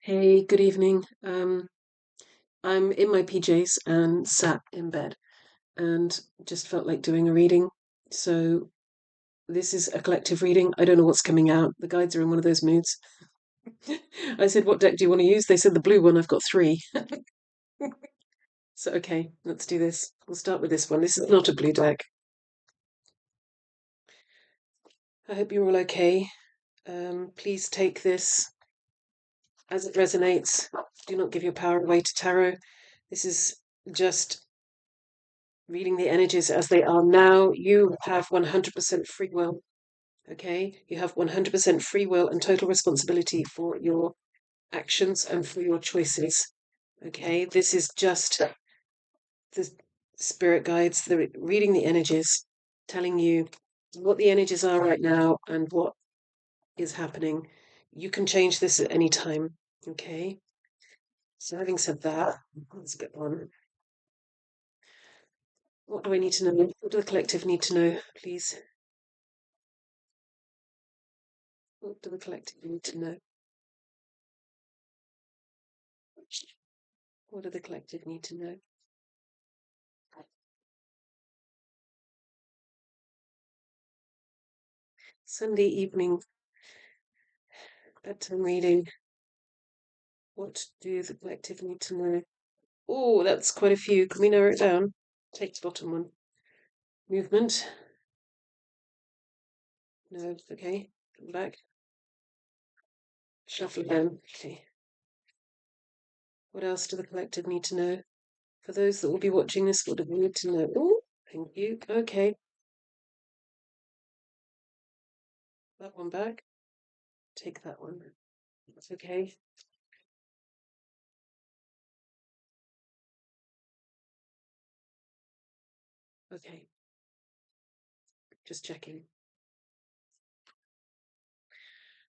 Hey, good evening. I'm in my PJs and sat in bed and just felt like doing a reading. So this is a collective reading. I don't know what's coming out. The guides are in one of those moods. I said, "What deck do you want to use?" They said the blue one. I've got three. So okay, let's do this. We'll start with this one. This is not a blue deck. I hope you're all okay. Please take this as it resonates. Do not give your power away to tarot. This is just reading the energies as they are now. You have 100% free will. Okay, you have 100% free will and total responsibility for your actions and for your choices. Okay, this is just the spirit guides, the reading the energies, telling you what the energies are right now and what is happening. You can change this at any time. Okay, so having said that, let's get on. What do I need to know? What do the collective need to know, please? What do the collective need to know? What do the collective need to know? Sunday evening bedtime reading. What do the collective need to know? Oh, that's quite a few. Can we narrow it down? Take the bottom one. Movement. No, okay. Come back. Shuffle again. Okay. What else do the collective need to know? For those that will be watching this, what do they need to know? Oh, thank you. Okay. That one back. Take that one. That's okay. Okay. Just checking.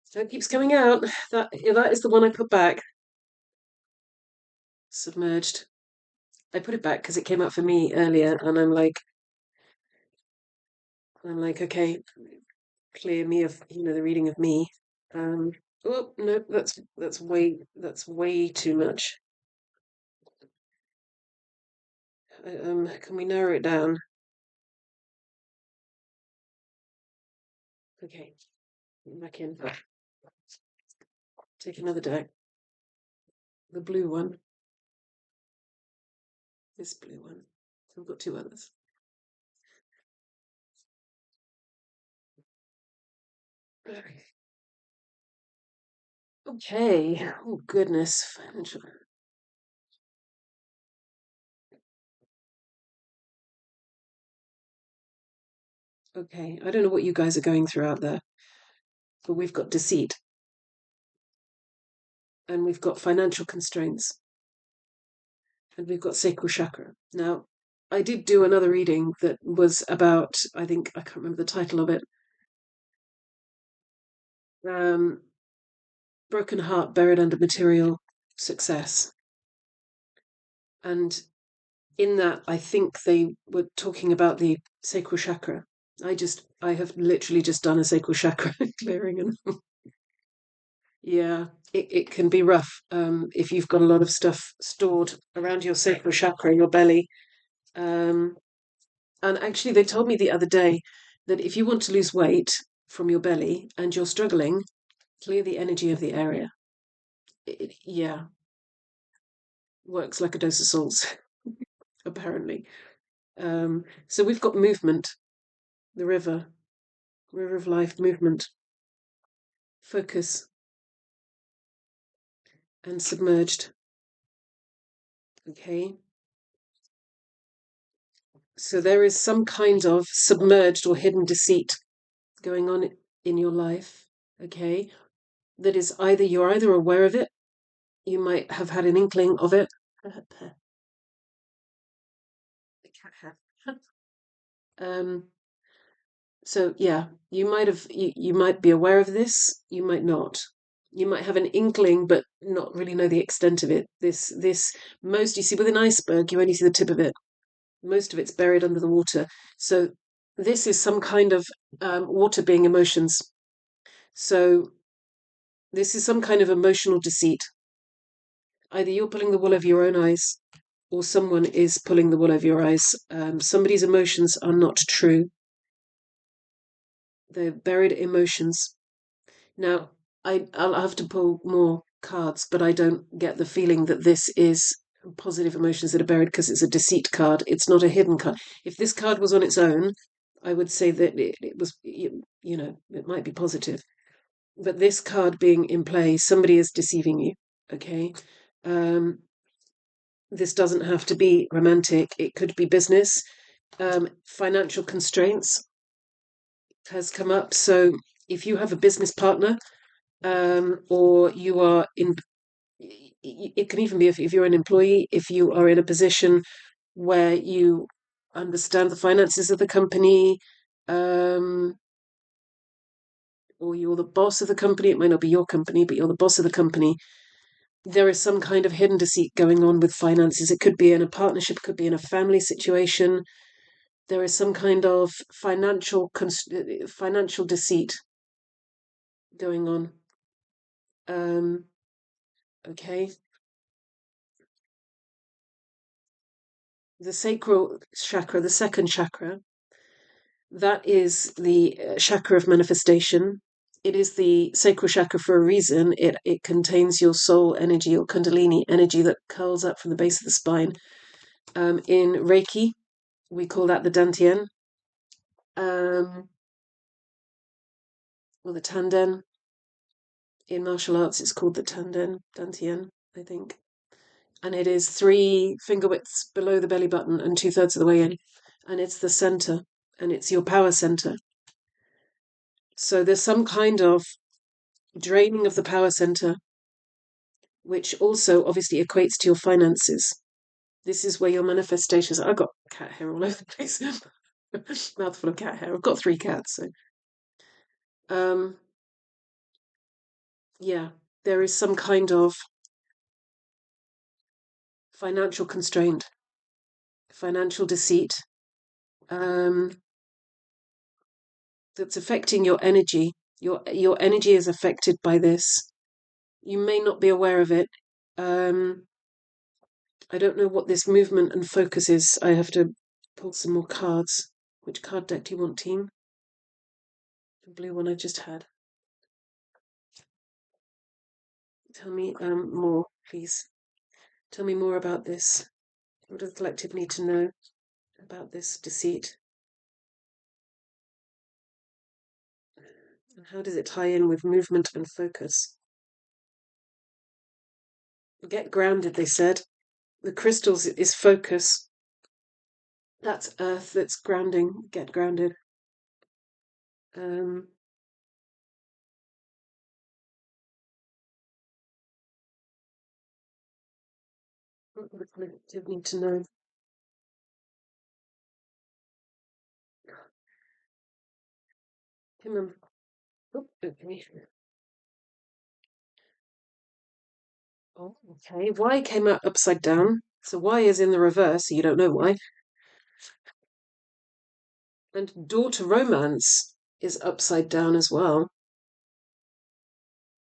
So it keeps coming out. That is the one I put back. Submerged. I put it back because it came up for me earlier, and I'm like, okay, clear me of the reading of me. Um, oh no, that's way too much. Can we narrow it down? Okay, back in. Take another deck. The blue one. This blue one. So we've got two others. Okay. Oh goodness. Okay. I don't know what you guys are going through out there, but we've got deceit and we've got financial constraints and we've got sacral chakra. Now, I did do another reading that was about, I think, I can't remember the title of it. Um, Broken heart buried under material success. And in that, I think they were talking about the sacral chakra. I have literally just done a sacral chakra clearing, and yeah, it can be rough if you've got a lot of stuff stored around your sacral chakra, your belly. Um, and actually, they told me the other day that if you want to lose weight from your belly and you're struggling, clear the energy of the area. Yeah, works like a dose of salts, apparently. So we've got movement, the river of life, movement, focus, and submerged. Okay. So there is some kind of submerged or hidden deceit going on in your life. Okay. That is you're either aware of it, you might have had an inkling of it. um, so yeah, you might be aware of this, you might not. You might have an inkling, but not really know the extent of it. This most you see with an iceberg, you only see the tip of it. Most of it's buried under the water. So this is some kind of water being emotions. So this is some kind of emotional deceit. Either you're pulling the wool over your own eyes, or someone is pulling the wool over your eyes. Somebody's emotions are not true. They're buried emotions. Now, I'll have to pull more cards, but I don't get the feeling that this is positive emotions that are buried because it's a deceit card. It's not a hidden card. If this card was on its own, I would say that it was, it might be positive. But this card being in play, somebody is deceiving you. Okay. Um, this doesn't have to be romantic. It could be business. Financial constraints has come up. So if you have a business partner, or you are in, it can even be if you're an employee, if you are in a position where you understand the finances of the company, um, or you're the boss of the company. It might not be your company, but you're the boss of the company. There is some kind of hidden deceit going on with finances. It could be in a partnership, it could be in a family situation. There is some kind of financial deceit going on. Um, okay. The sacral chakra, the second chakra, that is the chakra of manifestation. It is the sacral chakra for a reason. It contains your soul energy, your kundalini energy that curls up from the base of the spine. In Reiki, we call that the Dantian, or the Tanden. In martial arts, it's called the Dantian, I think. And it is 3 finger widths below the belly button and 2/3 of the way in. And it's the center, and it's your power center. So there's some kind of draining of the power center, which also obviously equates to your finances. This is where your manifestations are. I've got cat hair all over the place. Mouthful of cat hair. I've got 3 cats, so um yeah, there is some kind of financial constraint, financial deceit, um, that's affecting your energy. Your energy is affected by this. You may not be aware of it. Um, I don't know what this movement and focus is. I have to pull some more cards. Which card deck do you want, team? The blue one I just had. Tell me more, please. Tell me more about this. What does the collective need to know about this deceit? And how does it tie in with movement and focus? Get grounded, they said. The crystals is focus. That's earth, that's grounding. Get grounded. Um, what do the collective need to know? Come on. Oh, okay. Oh, okay. Y came out upside down. So Y is in the reverse, so you don't know why. And door to romance is upside down as well.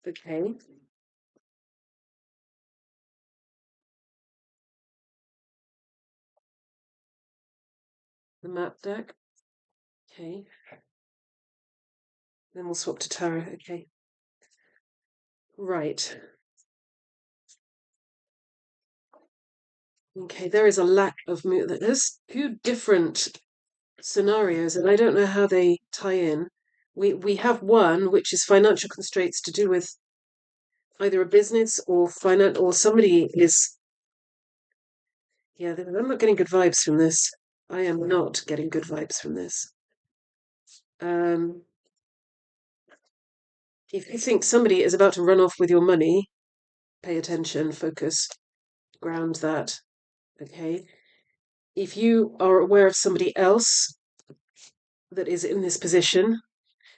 Okay. The map deck. Okay. Then we'll swap to tarot. Okay. Right. Okay, there is a lack of there's 2 different scenarios, and I don't know how they tie in. We have one which is financial constraints to do with either a business or finance, or somebody is. Yeah, I'm not getting good vibes from this. I am not getting good vibes from this. Um, if you think somebody is about to run off with your money, pay attention, focus, ground that. Okay. If you are aware of somebody else that is in this position,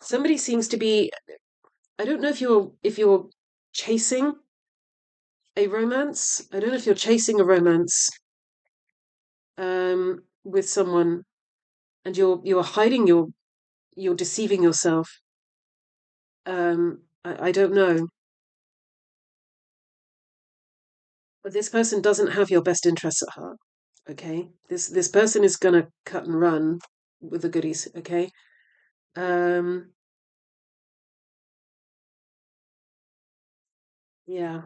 somebody seems to be. I don't know if you're chasing a romance. I don't know if you're chasing a romance with someone, and you're hiding you're deceiving yourself. I don't know. But this person doesn't have your best interests at heart. Okay, this person is gonna cut and run with the goodies. Okay, um, yeah.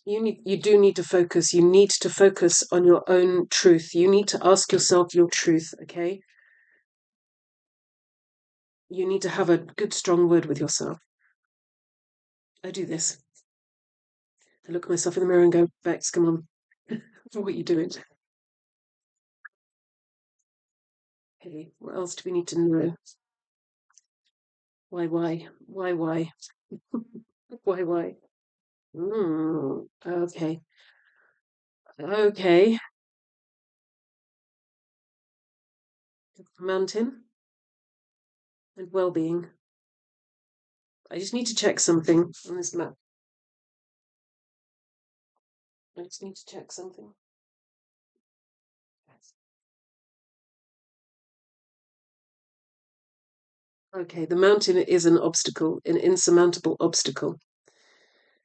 You do need to focus. You need to focus on your own truth. You need to ask yourself your truth. Okay, you need to have a good, strong word with yourself. I do this. I look at myself in the mirror and go, Bex, come on. What are you doing? Hey, what else do we need to know? Why? Why? Why? Okay. Okay. Mountain and well-being. I just need to check something on this map. I just need to check something. Okay, the mountain is an obstacle, an insurmountable obstacle,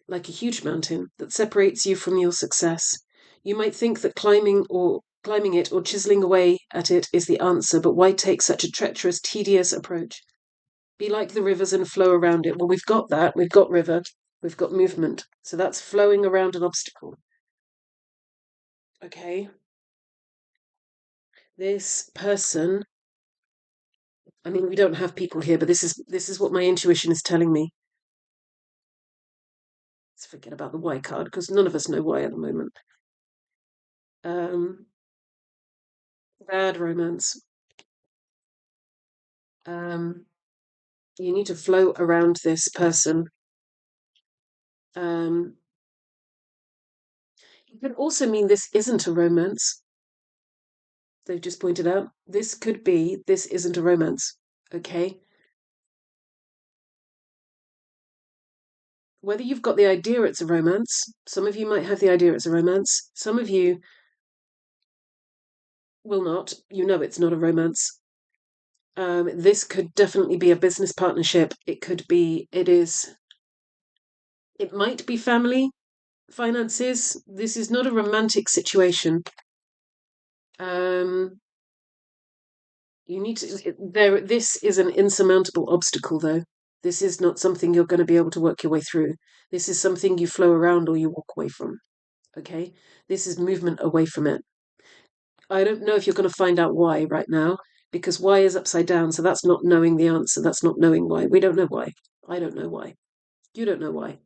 like a huge mountain that separates you from your success. You might think that climbing it or chiseling away at it is the answer, but why take such a treacherous, tedious approach? Be like the rivers and flow around it. Well, we've got that. We've got river. We've got movement. So that's flowing around an obstacle. Okay. This person, I mean, we don't have people here, but this is what my intuition is telling me. Let's forget about the why card because none of us know why at the moment. Um, Bad romance. Um, you need to flow around this person. Um, it could also mean this isn't a romance. They've just pointed out this could be this isn't a romance. Okay. Whether you've got the idea it's a romance, some of you might have the idea it's a romance, some of you will not. You know it's not a romance. This could definitely be a business partnership. It might be family, finances. This is not a romantic situation. Um, you need to, there, this is an insurmountable obstacle, though. This is not something you're going to be able to work your way through. This is something you flow around or you walk away from. Okay? This is movement away from it. I don't know if you're going to find out why right now, because why is upside down. So that's not knowing the answer. That's not knowing why. We don't know why. I don't know why. You don't know why.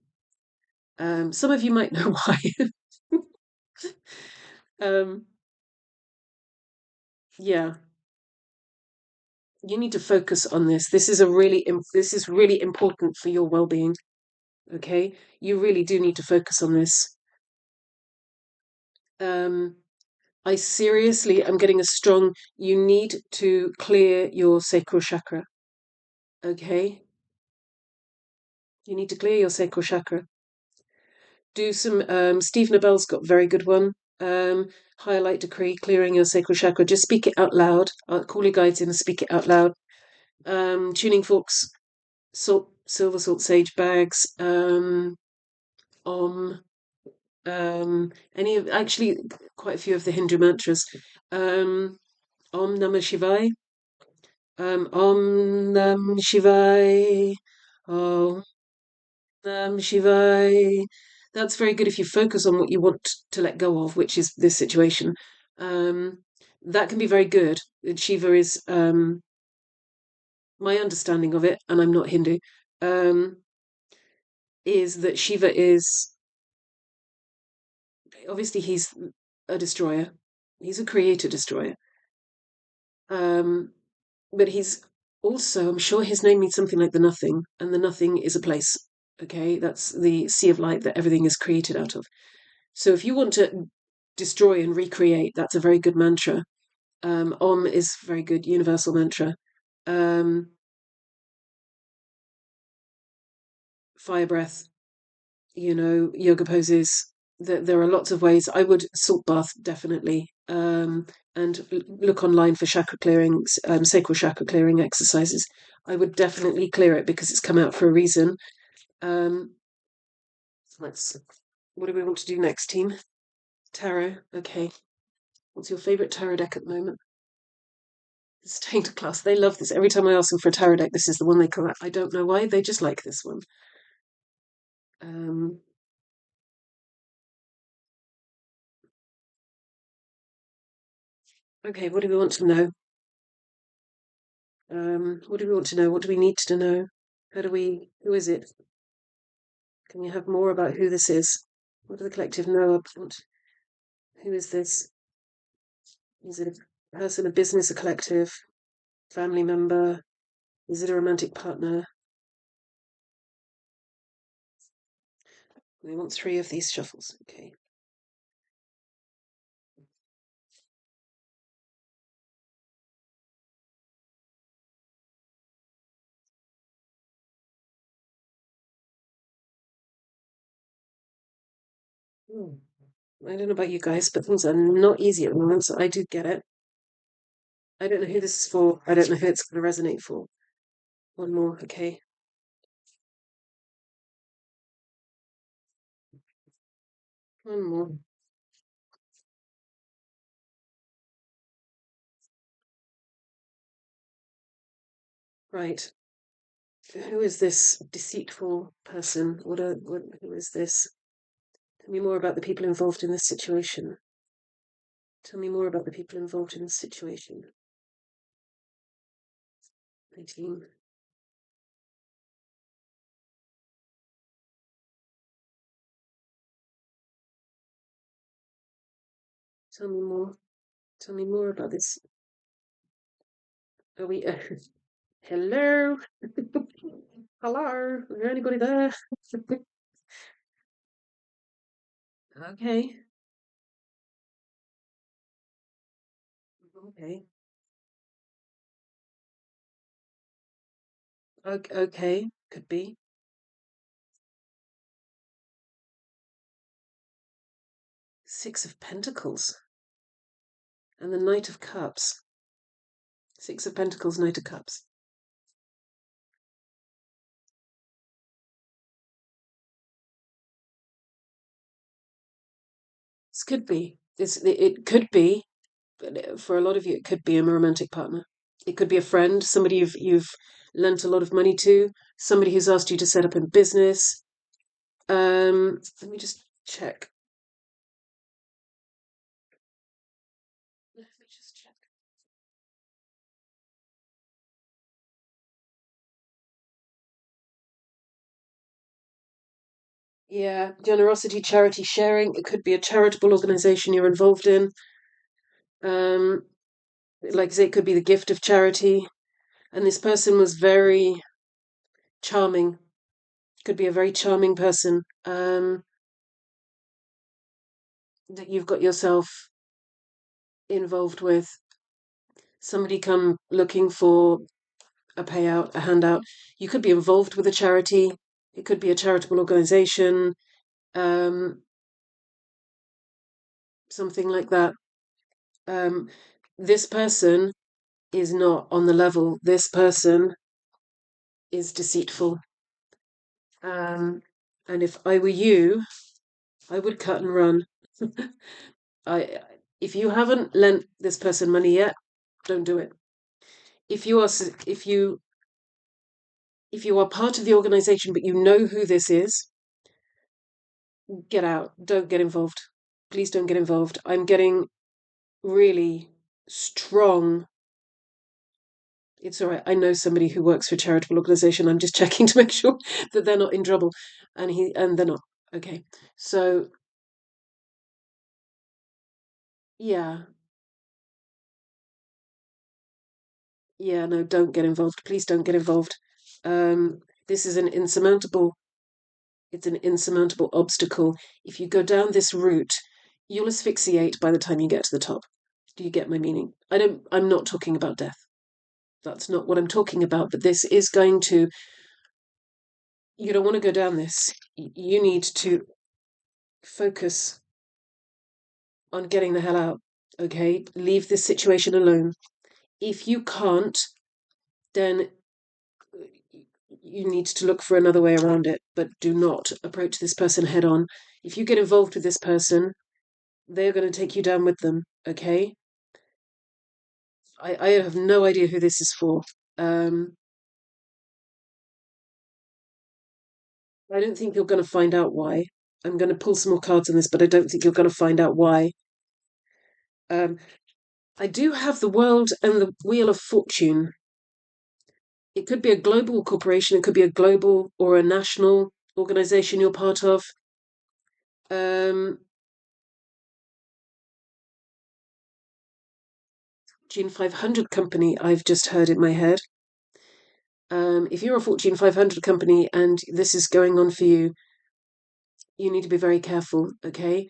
Some of you might know why. um, yeah, you need to focus on this. This is really important for your well-being. Okay, you really do need to focus on this. Um, I seriously am getting a strong. You need to clear your sacral chakra. Okay, you need to clear your sacral chakra. Do some. Steve Nobel's got a very good one. Highlight decree, clearing your sacral chakra. Just speak it out loud. Call your guides in and speak it out loud. Tuning forks, salt, silver salt, sage bags. Om. Any of actually quite a few of the Hindu mantras. Om Namah Shivaya. Om Nam Shivaya. Om Nam Shivaya. That's very good if you focus on what you want to let go of, which is this situation. Um, that can be very good. Shiva is my understanding of it, and I'm not Hindu, is that Shiva is obviously he's a destroyer. He's a creator destroyer. Um, but he's also, I'm sure his name means something like the nothing, and the nothing is a place. Okay, that's the sea of light that everything is created out of. So if you want to destroy and recreate, that's a very good mantra. Om is very good universal mantra. Um, Fire breath, yoga poses. There are lots of ways. I would salt bath definitely, and look online for chakra clearings, sacral chakra clearing exercises. I would definitely clear it because it's come out for a reason. Let's What do we want to do next, team? Tarot. Okay. What's your favourite tarot deck at the moment? The stained glass. They love this. Every time I ask them for a tarot deck, this is the one they come out. I don't know why. They just like this one. Um, okay, what do we want to know? What do we want to know? What do we need to know? Who is it? Can you have more about who this is? What do the collective know about? Who is this? Is it a person, a business, a collective, family member? Is it a romantic partner? We want 3 of these shuffles. Okay. Hmm. I don't know about you guys, but things are not easy at the moment, so I do get it. I don't know who this is for. I don't know who it's going to resonate for. One more, okay. One more. Right. Who is this deceitful person? Who is this? Tell me more about the people involved in this situation. Tell me more about the people involved in this situation. 19. Tell me more. Tell me more about this. Are we? Hello? Hello? Is there anybody there? Okay. Okay. Okay. Could be. 6 of Pentacles and the Knight of Cups. 6 of Pentacles, Knight of Cups. This could be. It could be, but for a lot of you, it could be a romantic partner. It could be a friend, somebody you've lent a lot of money to, somebody who's asked you to set up a business. Let me just check. Let me just check. Yeah, generosity, charity, sharing. It could be a charitable organization you're involved in. Like I say, it could be the gift of charity. And this person was very charming. Could be a very charming person that you've got yourself involved with. Somebody come looking for a payout, a handout. You could be involved with a charity. It could be a charitable organization, um, something like that. Um, this person is not on the level. This person is deceitful. And if I were you, I would cut and run. I, if you haven't lent this person money yet, don't do it. If you are, if you are part of the organization but you know who this is, get out. Don't get involved. Please don't get involved. I'm getting really strong. It's all right. I know somebody who works for a charitable organization. I'm just checking to make sure that they're not in trouble, and they're not. Okay, so yeah, yeah. No, don't get involved. Please don't get involved. This is an insurmountable. It's an insurmountable obstacle. If you go down this route, you'll asphyxiate by the time you get to the top. Do you get my meaning? I'm not talking about death. That's not what I'm talking about, but this is going to, you don't want to go down this. You need to focus on getting the hell out, okay? Leave this situation alone. If you can't, then you need to look for another way around it, but do not approach this person head on. If you get involved with this person, they're going to take you down with them, okay? I have no idea who this is for. Um, I don't think you're going to find out why. I'm going to pull some more cards on this, but I don't think you're going to find out why. Um, I do have the World and the Wheel of Fortune. It could be a global corporation, it could be a global or a national organization you're part of. Um, Fortune 500 company, I've just heard in my head. If you're a Fortune 500 company and this is going on for you, you need to be very careful, okay?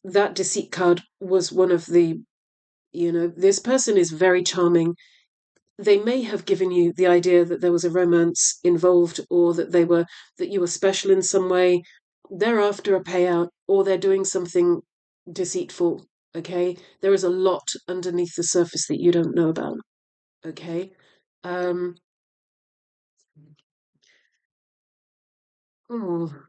That deceit card was one of this person is very charming. They may have given you the idea that there was a romance involved or that you were special in some way. They're after a payout or they're doing something deceitful, okay? There is a lot underneath the surface that you don't know about, okay? Um,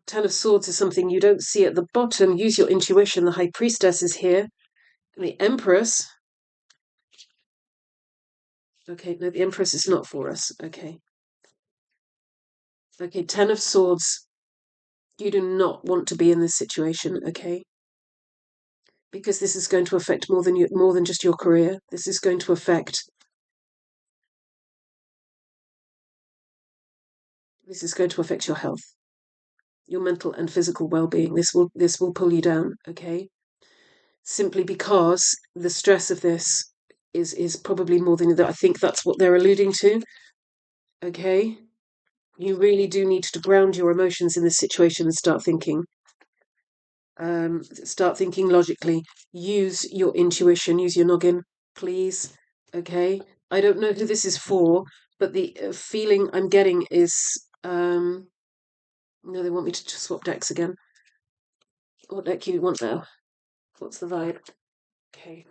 Ten of Swords is something you don't see at the bottom. Use your intuition. The High Priestess is here. The Empress. Okay, no, the Empress is not for us. Okay. Okay, Ten of Swords. You do not want to be in this situation, okay? Because this is going to affect more than just your career. This is going to affect your health, your mental and physical well-being. This will pull you down, okay? Simply because the stress of this is probably more than that. I think that's what they're alluding to. Okay? You really do need to ground your emotions in this situation and start thinking. Start thinking logically. Use your intuition. Use your noggin, please. Okay. I don't know who this is for, but the feeling I'm getting is no. They want me to swap decks again. What deck you want now? What's the vibe? Okay.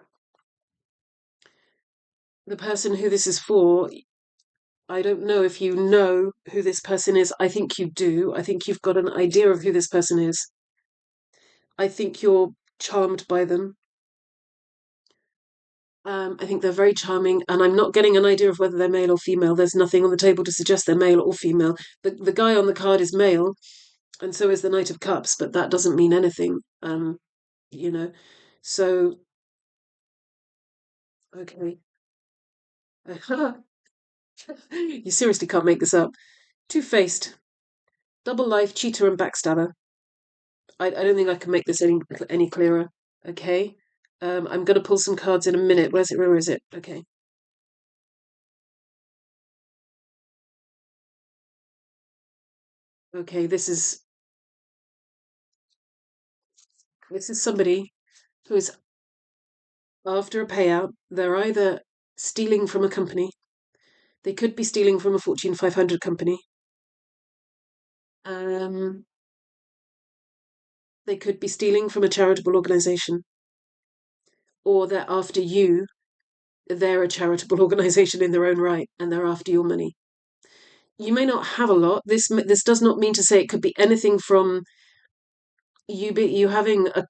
The person who this is for, I don't know if you know who this person is. I think you do. I think you've got an idea of who this person is. I think you're charmed by them. I think they're very charming, and I'm not getting an idea of whether they're male or female. There's nothing on the table to suggest they're male or female. The guy on the card is male, and so is the Knight of Cups, but that doesn't mean anything. You know. So okay. You seriously can't make this up. Two-faced, double life, cheater, and backstabber. I don't think I can make this any clearer. Okay. I'm going to pull some cards in a minute. Where's it? Where is it? Okay. Okay. This is somebody who is after a payout. They're either stealing from a company. They could be stealing from a Fortune 500 company. Um, they could be stealing from a charitable organization, or they're after you. They're a charitable organization in their own right, and they're after your money. You may not have a lot. This does not mean to say it could be anything from you having a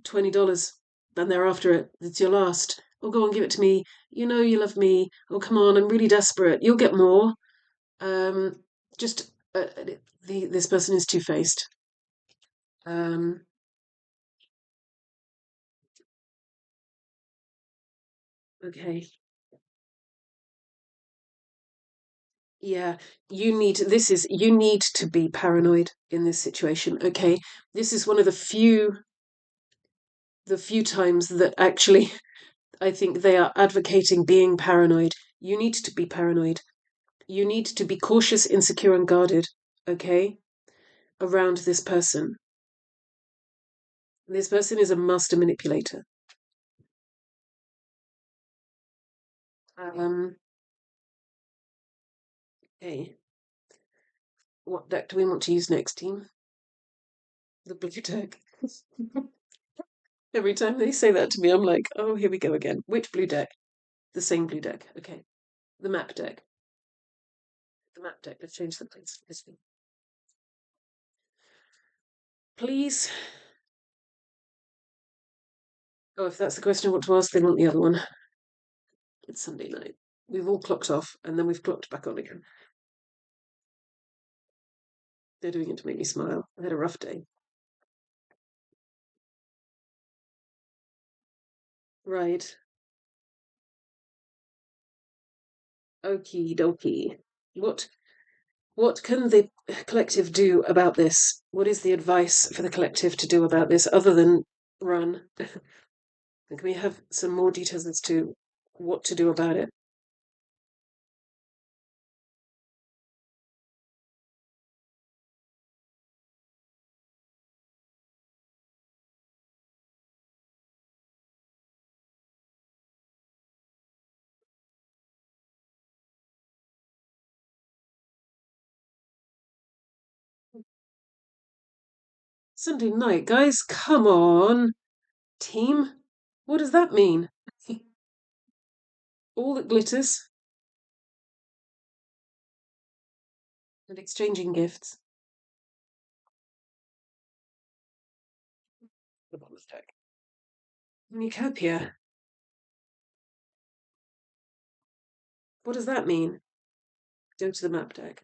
$20 and they're after it. It's your last. Oh, go on, give it to me. You know you love me. Oh, come on, I'm really desperate. You'll get more. Um, just this person is two-faced. Um, okay. Yeah, you need to be paranoid in this situation, okay? This is one of the few times that actually I think they are advocating being paranoid. You need to be paranoid. You need to be cautious, insecure, and guarded, okay, around this person. This person is a master manipulator. Um, okay. What deck do we want to use next, team? The blue deck. Every time they say that to me, I'm like, oh, here we go again. Which blue deck? The same blue deck. Okay. The map deck. the map deck. Let's change the place. Please. Oh, if that's the question I want to ask, they want the other one. It's Sunday night. We've all clocked off, and then we've clocked back on again. They're doing it to make me smile. I had a rough day. Right. Okie dokie. What can the collective do about this? What is the advice for the collective to do about this other than run? Can we have some more details as to what to do about it? Sunday night, guys, come on. Team? What does that mean? All that glitters and exchanging gifts. The bonus deck. Unicopia. What does that mean? Go to the map deck.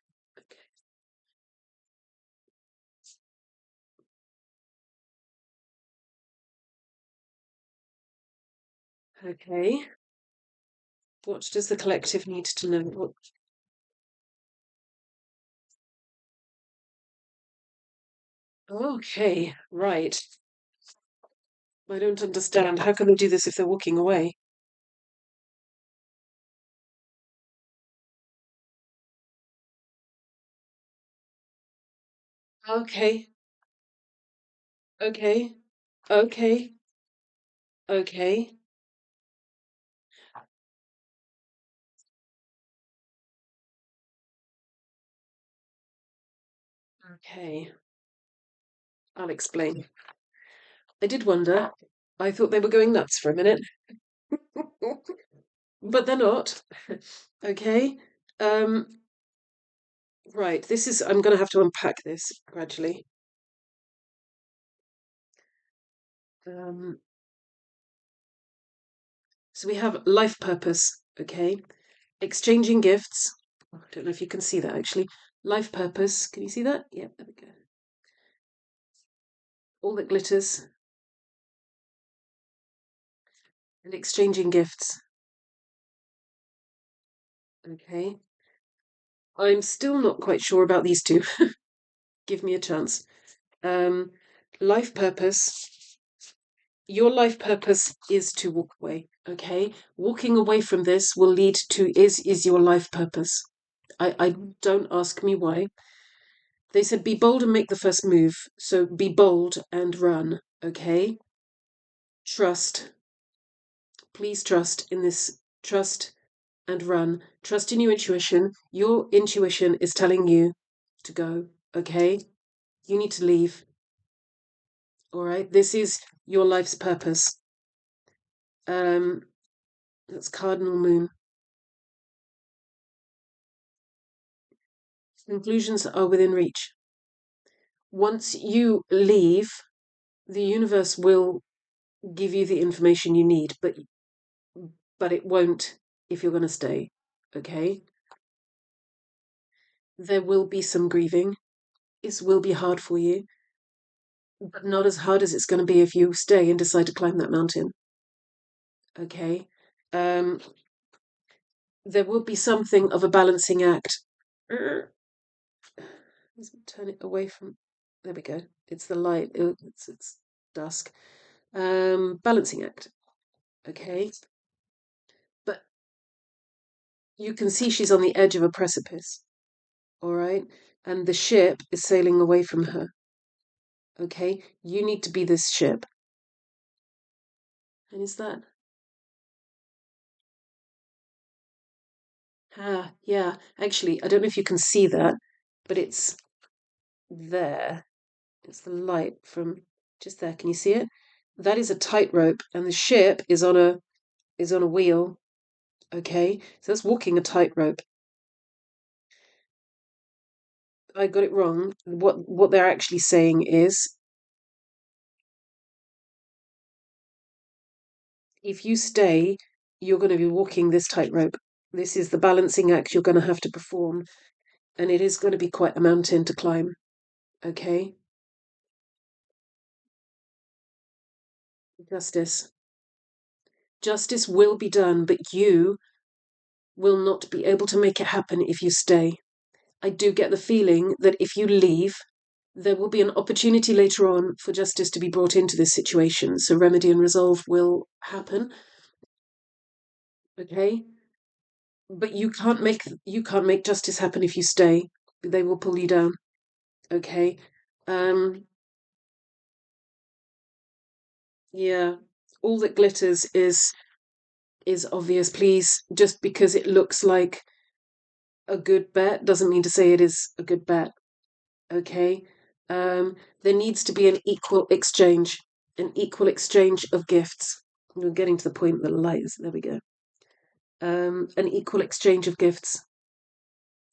Okay. What does the collective need to know? Okay, right. I don't understand. How can they do this if they're walking away? Okay, okay, okay, okay, okay. I'll explain. I did wonder. I thought they were going nuts for a minute, but they're not. Okay. Um, right. I'm going to have to unpack this gradually. Um, so we have life purpose. Okay. Exchanging gifts. I don't know if you can see that actually. Life purpose. Can you see that? Yeah, there we go. All that glitters and exchanging gifts. Okay. I'm still not quite sure about these two. Give me a chance. Um, life purpose. Your life purpose is to walk away. Okay. Walking away from this will lead to is your life purpose. I don't ask me why. They said be bold and make the first move. So be bold and run. Okay. Trust. Please trust in this. Trust and run. Trust in your intuition. Your intuition is telling you to go. Okay. You need to leave. All right. This is your life's purpose. That's cardinal moon. Conclusions are within reach. Once you leave, the universe will give you the information you need, but it won't if you're going to stay. Okay. There will be some grieving. It will be hard for you, but not as hard as it's going to be if you stay and decide to climb that mountain. Okay. Um, there will be something of a balancing act. Let's turn it away from. There we go. It's the light. It's dusk. Balancing act. Okay. But you can see she's on the edge of a precipice. All right. And the ship is sailing away from her. Okay. You need to be this ship. And is that? Ah, yeah. Actually, I don't know if you can see that, but it's there. It's the light from just there. Can you see it? That is a tightrope, and the ship is on a wheel. Okay, so that's walking a tightrope. I got it wrong. What they're actually saying is, if you stay, you're going to be walking this tightrope. This is the balancing act you're going to have to perform, and it is going to be quite a mountain to climb. Okay? Justice. Justice will be done, but you will not be able to make it happen if you stay. I do get the feeling that if you leave, there will be an opportunity later on for justice to be brought into this situation. So remedy and resolve will happen. Okay? But you can't make justice happen if you stay. They will pull you down. Okay? Um, yeah. All that glitters is obvious. Please, just because it looks like a good bet doesn't mean to say it is a good bet. Okay? There needs to be an equal exchange of gifts. We're getting to the point with the lights. There we go. An equal exchange of gifts,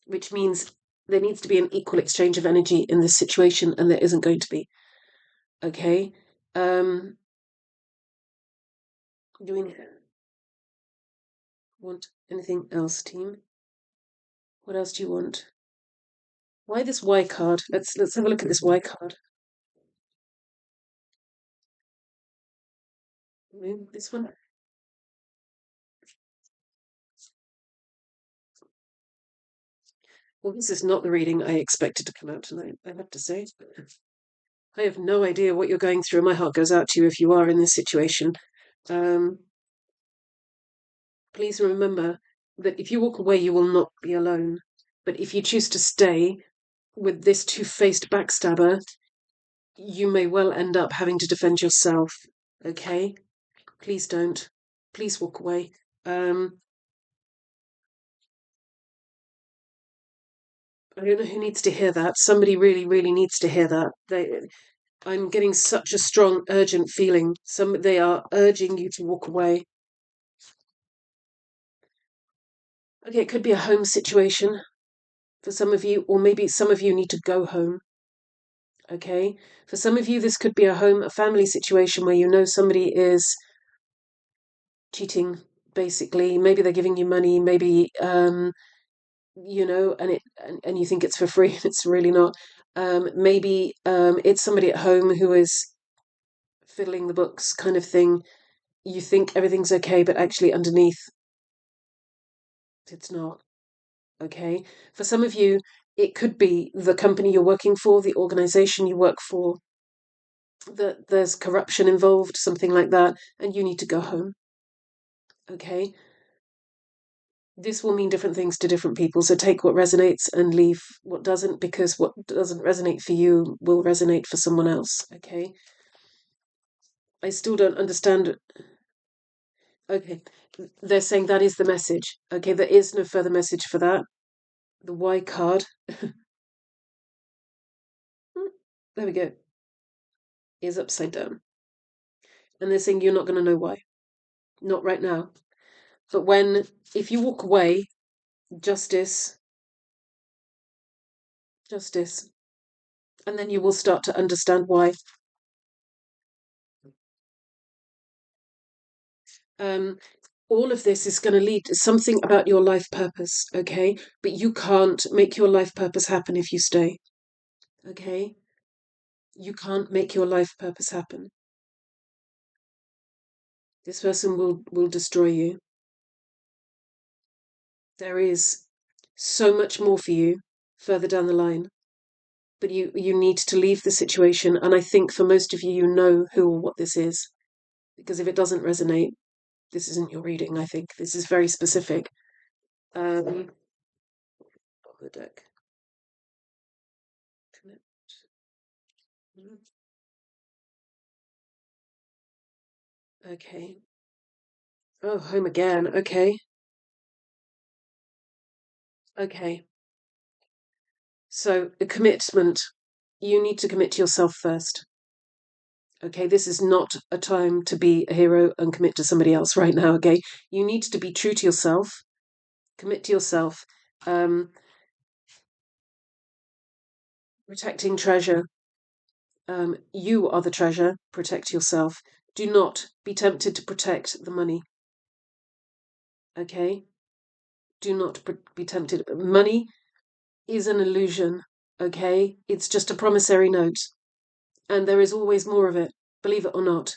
which means there needs to be an equal exchange of energy in this situation, and there isn't going to be. Okay? Um, do we want anything else, team? What else do you want? Why this Y card? Let's have a look at this Y card. This one. Well, this is not the reading I expected to come out tonight, I have to say. I have no idea what you're going through. My heart goes out to you if you are in this situation. Um, Please remember that if you walk away, you will not be alone. But if you choose to stay with this two-faced backstabber, you may well end up having to defend yourself. Okay? Please don't. Please walk away. I don't know who needs to hear that. Somebody really, really needs to hear that. I'm getting such a strong, urgent feeling. They are urging you to walk away. Okay, it could be a home situation for some of you, or maybe some of you need to go home. Okay, for some of you, this could be a family situation where you know somebody is cheating. Basically, maybe they're giving you money, maybe and you think it's for free, and it's really not. Maybe it's somebody at home who is fiddling the books, kind of thing. You think everything's okay, but actually underneath, it's not. Okay. For some of you, it could be the company you're working for, the organization you work for, that there's corruption involved, something like that, and you need to go home. Okay. This will mean different things to different people. So take what resonates and leave what doesn't, because what doesn't resonate for you will resonate for someone else. Okay. I still don't understand. Okay. They're saying that is the message. Okay. There is no further message for that. The Y card. There we go. Is upside down. And they're saying you're not going to know why. Not right now. But if you walk away, justice, justice, and then you will start to understand why. Um, all of this is going to lead to something about your life purpose, okay? But you can't make your life purpose happen if you stay, okay? You can't make your life purpose happen. This person will destroy you. There is so much more for you further down the line, but you need to leave the situation. And I think for most of you, you know who or what this is, because if it doesn't resonate, this isn't your reading. I think this is very specific. The deck. Okay. Oh, home again. Okay. Okay. So a commitment. You need to commit to yourself first. Okay. This is not a time to be a hero and commit to somebody else right now. Okay. You need to be true to yourself. Commit to yourself. Um, Protecting treasure. You are the treasure. Protect yourself. Do not be tempted to protect the money. Okay? Do not be tempted. Money is an illusion. Okay? It's just a promissory note. And there is always more of it, believe it or not.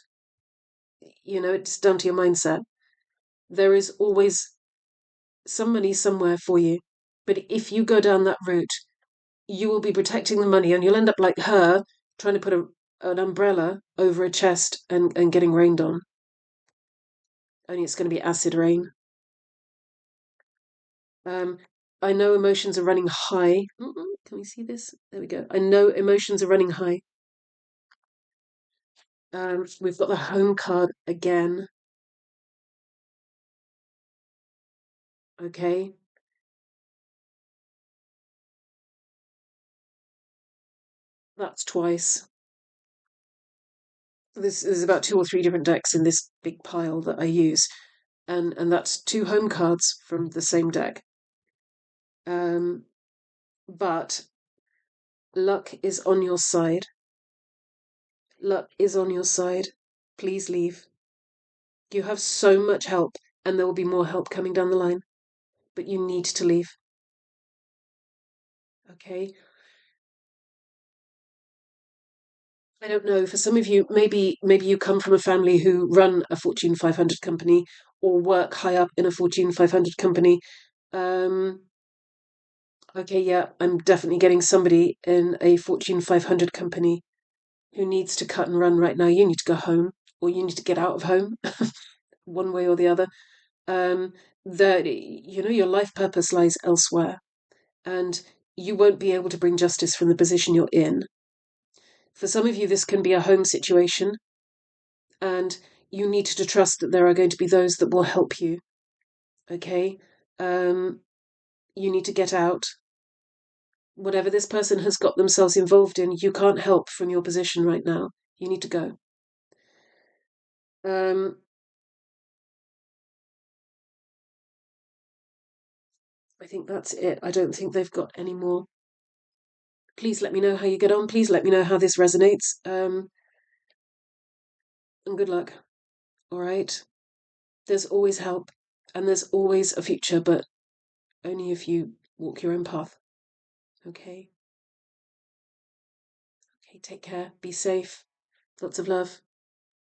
It's down to your mindset. There is always some money somewhere for you. But if you go down that route, you will be protecting the money and you'll end up like her, trying to put an umbrella over a chest and getting rained on. Only it's going to be acid rain. I know emotions are running high. Can we see this? There we go. I know emotions are running high. We've got the home card again. Okay. That's twice. This is about 2 or 3 different decks in this big pile that I use. And that's 2 home cards from the same deck. But luck is on your side. Luck is on your side. Please leave. You have so much help, and there will be more help coming down the line. But you need to leave. Okay? I don't know. For some of you, maybe you come from a family who run a Fortune 500 company or work high up in a Fortune 500 company. Okay, yeah, I'm definitely getting somebody in a Fortune 500 company who needs to cut and run right now. You need to go home, or you need to get out of home, one way or the other. That your life purpose lies elsewhere, and you won't be able to bring justice from the position you're in. For some of you, this can be a home situation, and you need to trust that there are going to be those that will help you. Okay, you need to get out. Whatever this person has got themselves involved in, you can't help from your position right now. You need to go. I think that's it. I don't think they've got any more. Please let me know how you get on. Please let me know how this resonates. And good luck. All right. There's always help, and there's always a future, but only if you walk your own path. Okay. Okay. Take care. Be safe. Lots of love.